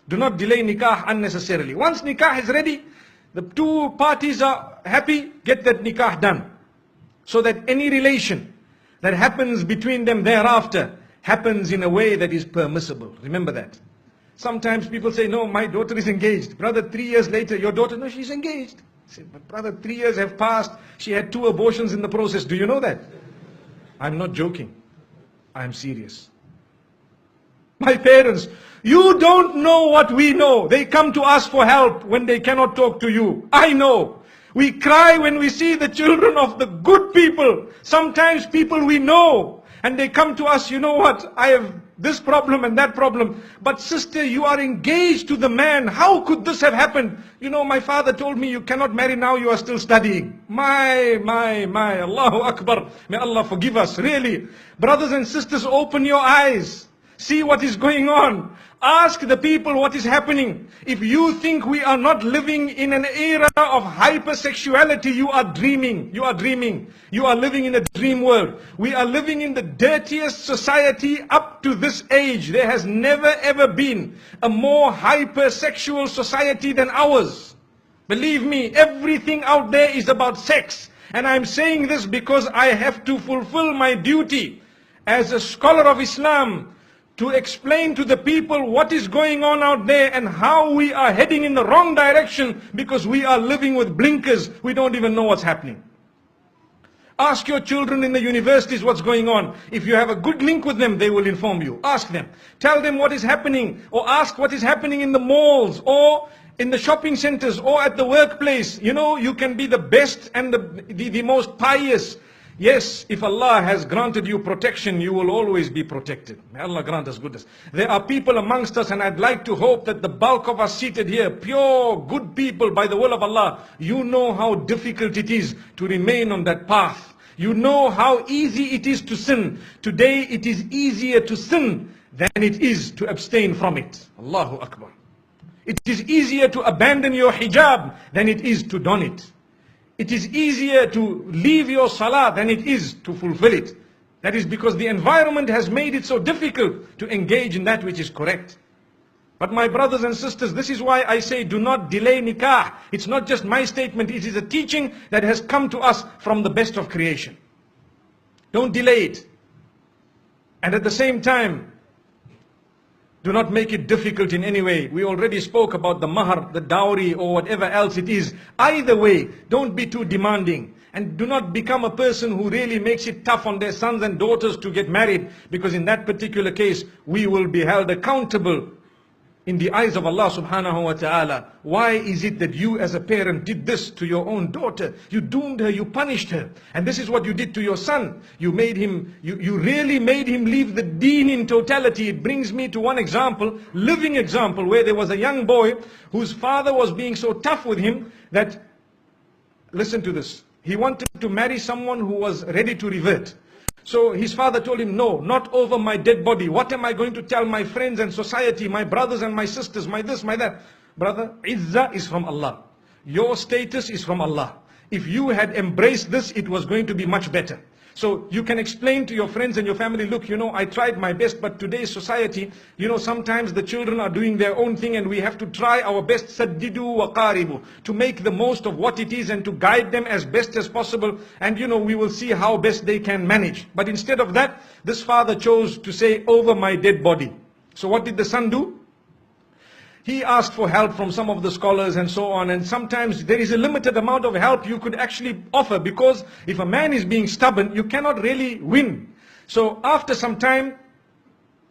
Do not delay nikah unnecessarily. Once nikah is ready, the two parties are happy, get that nikah done. So that any relation that happens between them thereafter happens in a way that is permissible. Remember that. Sometimes people say, no, my daughter is engaged. Brother, 3 years later, your daughter, no, she's engaged. I say, but brother, 3 years have passed. She had 2 abortions in the process. Do you know that? I'm not joking. I'm serious. My parents, you don't know what we know. They come to us for help when they cannot talk to you. I know. We cry when we see the children of the good people. Sometimes people we know. And they come to us, you know what, I have this problem and that problem. But sister, you are engaged to the man. How could this have happened? You know, my father told me you cannot marry now, you are still studying. My, Allahu Akbar. May Allah forgive us, really. Brothers and sisters, open your eyes. See what is going on. Ask the people what is happening. If you think we are not living in an era of hypersexuality, you are dreaming. You are dreaming. You are living in a dream world. We are living in the dirtiest society up to this age. There has never ever been a more hypersexual society than ours. Believe me, everything out there is about sex. And I'm saying this because I have to fulfill my duty as a scholar of Islam, to explain to the people what is going on out there and how we are heading in the wrong direction because we are living with blinkers. We don't even know what's happening. Ask your children in the universities what's going on. If you have a good link with them, they will inform you. Ask them. Tell them what is happening, or ask what is happening in the malls or in the shopping centers or at the workplace. You know, you can be the best and the most pious. Yes, if Allah has granted you protection, you will always be protected. May Allah grant us goodness. There are people amongst us, and I'd like to hope that the bulk of us seated here, pure, good people by the will of Allah, you know how difficult it is to remain on that path. You know how easy it is to sin. Today it is easier to sin than it is to abstain from it. Allahu Akbar. It is easier to abandon your hijab than it is to don it. It is easier to leave your salah than it is to fulfill it. That is because the environment has made it so difficult to engage in that which is correct. But my brothers and sisters, this is why I say do not delay nikah. It's not just my statement, it is a teaching that has come to us from the best of creation. Don't delay it. And at the same time, do not make it difficult in any way. We already spoke about the mahar, the dowry, or whatever else it is. Either way, don't be too demanding. And do not become a person who really makes it tough on their sons and daughters to get married. Because in that particular case, we will be held accountable in the eyes of Allah subhanahu wa ta'ala. Why is it that you as a parent did this to your own daughter? You doomed her, you punished her. And this is what you did to your son. You made him, you really made him leave the deen in totality. It brings me to one example, living example, where there was a young boy whose father was being so tough with him that, listen to this, he wanted to marry someone who was ready to revert. So his father told him, no, not over my dead body. What am I going to tell my friends and society, my brothers and my sisters, my this, my that? Brother, izzah is from Allah. Your status is from Allah. If you had embraced this, it was going to be much better. So you can explain to your friends and your family, look, you know, I tried my best, but today's society, you know, sometimes the children are doing their own thing and we have to try our best, saddidu wa qaribu, to make the most of what it is and to guide them as best as possible. And you know, we will see how best they can manage. But instead of that, this father chose to say, over my dead body. So what did the son do? He asked for help from some of the scholars and so on, and sometimes there is a limited amount of help you could actually offer, because if a man is being stubborn, you cannot really win. So after some time,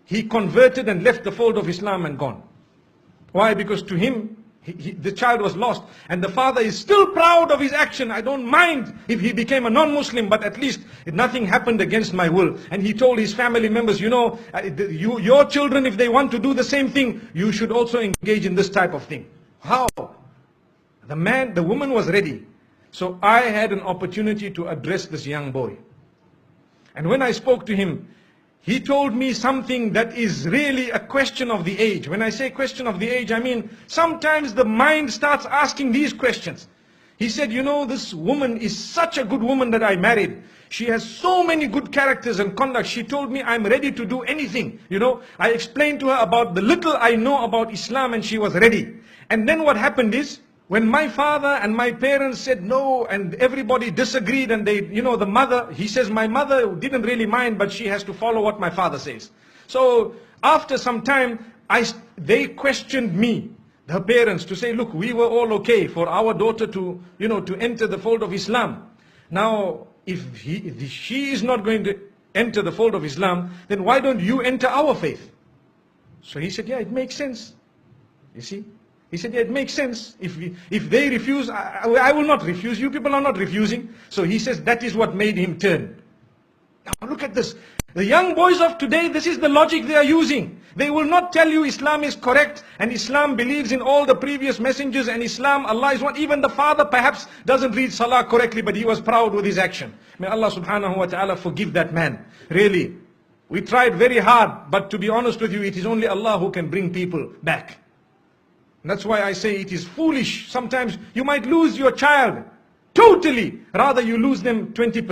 he converted and left the fold of Islam and gone. Why? Because to him, the child was lost, and the father is still proud of his action. I don't mind if he became a non-Muslim, but at least nothing happened against my will. And he told his family members, you know, your children, if they want to do the same thing, you should also engage in this type of thing. How? The woman was ready. So I had an opportunity to address this young boy. And when I spoke to him, he told me something that is really a question of the age. When I say question of the age, I mean sometimes the mind starts asking these questions. He said, you know, this woman is such a good woman that I married. She has so many good characters and conduct. She told me, I'm ready to do anything. I explained to her about the little I know about Islam, and she was ready. And then what happened is, when my father and my parents said no, and everybody disagreed, and the mother, he says, my mother didn't really mind, but she has to follow what my father says. So after some time, they questioned me, her parents, to say, look, we were all okay for our daughter to enter the fold of Islam. Now, if she is not going to enter the fold of Islam, then why don't you enter our faith? So he said, yeah, it makes sense. You see? He said, yeah, it makes sense. If they refuse, I will not refuse. You people are not refusing. So he says that is what made him turn. Now look at this. The young boys of today, this is the logic they are using. They will not tell you Islam is correct and Islam believes in all the previous messengers and Islam, Allah is one. Even the father perhaps doesn't read Salah correctly, but he was proud with his action. May Allah subhanahu wa ta'ala forgive that man. Really. We tried very hard, but to be honest with you, it is only Allah who can bring people back. And that's why I say it is foolish. Sometimes you might lose your child totally. Rather you lose them 20%.